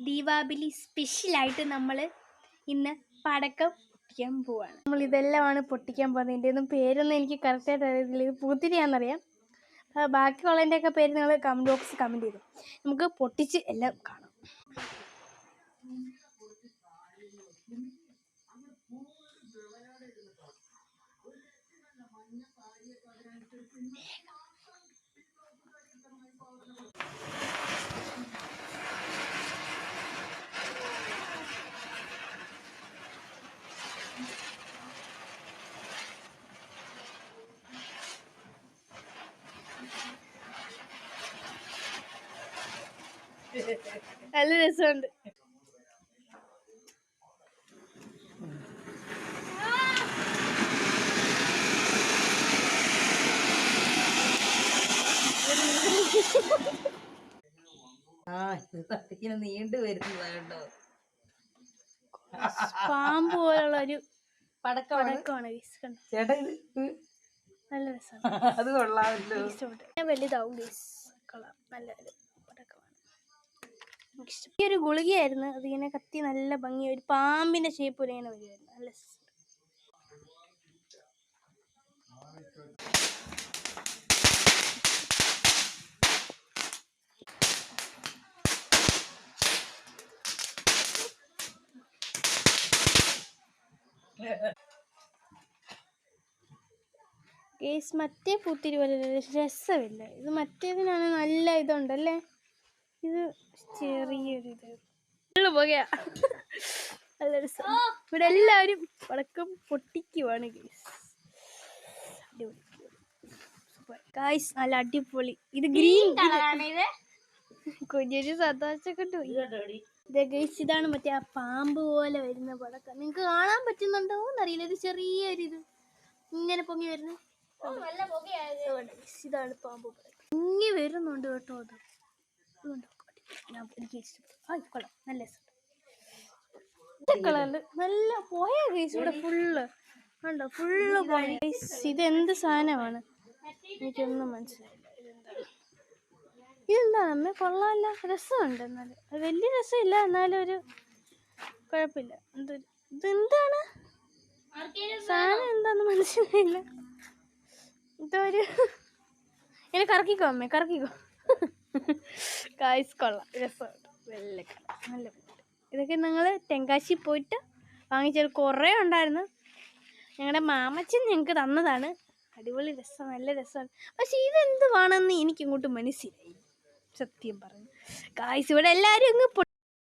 ദീപാവലി സ്പെഷ്യലായിട്ട് നമ്മൾ ഇന്ന് പടക്കം പൊട്ടിക്കാൻ പോവാണ്. നമ്മൾ ഇതെല്ലാമാണ് പൊട്ടിക്കാൻ പോകുന്നത്. ഇതിൻ്റെ ഒന്നും പേരൊന്നും എനിക്ക് കറക്റ്റായിട്ട് അറിയത്തില്ല. ഇത് പൂത്തിരിയാണെന്നറിയാം. ബാക്കിയുള്ളതിൻ്റെയൊക്കെ പേര് നിങ്ങൾ കമൻറ്റ് ബോക്സിൽ കമൻറ്റ് ചെയ്തു. നമുക്ക് പൊട്ടിച്ച് എല്ലാം കാണാം. നല്ല രസമുണ്ട്. നീണ്ടു വരുന്നതാണ്ടോ പാമ്പ് പോലുള്ള ഒരു പടക്കമാണ്. ചേട്ടാ നല്ല രസമാണ്. അത് കൊള്ളാമല്ലോ. വലുതാവും. നല്ലൊരു പടക്കമാണ്. ഈ ഒരു ഗുളികയായിരുന്നു. അതിങ്ങനെ കത്തി നല്ല ഭംഗി, ഒരു പാമ്പിന്റെ ഷേപ്പ് പോലെ ഇങ്ങനെ വരുമായിരുന്നു. നല്ല കേസ് മറ്റേ പൂത്തിരി പോലെ രസമില്ല. ഇത് മറ്റേതിനാണ് നല്ല ഇതുണ്ടല്ലേ. ഇത് ചെറിയൊരിത് പോകയാ. നല്ല രസം. ഇവിടെ എല്ലാവരും പടക്കം പൊട്ടിക്കുവാണ് ഗൈസ്. ഗൈസ് നല്ല അടിപൊളി. ഇത് ഗ്രീൻ കളറാണ്. ഇത് കുഞ്ഞൊരു സന്തോഷമൊക്കെ ഗൈസ്. ഇതാണ് മറ്റേ ആ പാമ്പ് പോലെ വരുന്ന പടക്കം. നിങ്ങൾക്ക് കാണാൻ പറ്റുന്നുണ്ടോ എന്നറിയില്ല. ഇത് ചെറിയൊരിത് ഇങ്ങനെ പൊങ്ങി വരുന്നത്. ഇതാണ് പാമ്പ് പൊങ്ങി വരുന്നുണ്ട് കേട്ടോ. അത് എനിക്ക് ഇഷ്ടപ്പെട്ടു. കൊള്ളാം. നല്ല കളറില് നല്ല പോയ ഗൈസ്. ഇവിടെ ഫുള്ള് ഉണ്ടോ, ഫുള്ള് പോയ. ഇതെന്ത് സാധനമാണ് എനിക്കൊന്നും മനസ്സിലായില്ല. ഇതെന്താണ് അമ്മ? കൊള്ളാമല്ല, രസമുണ്ട്. എന്നാലും വലിയ രസമില്ല, എന്നാലും ഒരു കുഴപ്പമില്ല. ഇതെന്താണ് സാധനം? എന്താന്ന് മനസ്സിലായില്ല. ഇതൊരു ഇങ്ങനെ കറക്കിക്കോ അമ്മേ, കറക്കിക്കോ. കായ്സ് കൊള്ളാം, രസമുണ്ട്. വെള്ള കളർ നല്ല. ഇതൊക്കെ ഞങ്ങൾ തെങ്കാശി പോയിട്ട് വാങ്ങിച്ചത് കുറേ ഉണ്ടായിരുന്നു. ഞങ്ങളുടെ മാമച്ചൻ ഞങ്ങൾക്ക് തന്നതാണ്. അടിപൊളി രസം, നല്ല രസമാണ്. പക്ഷെ ഇതെന്ത് വേണമെന്ന് എനിക്കിങ്ങോട്ട് മനസ്സിലായി, സത്യം പറഞ്ഞു. കായ്സ് ഇവിടെ എല്ലാവരും അങ്ങ്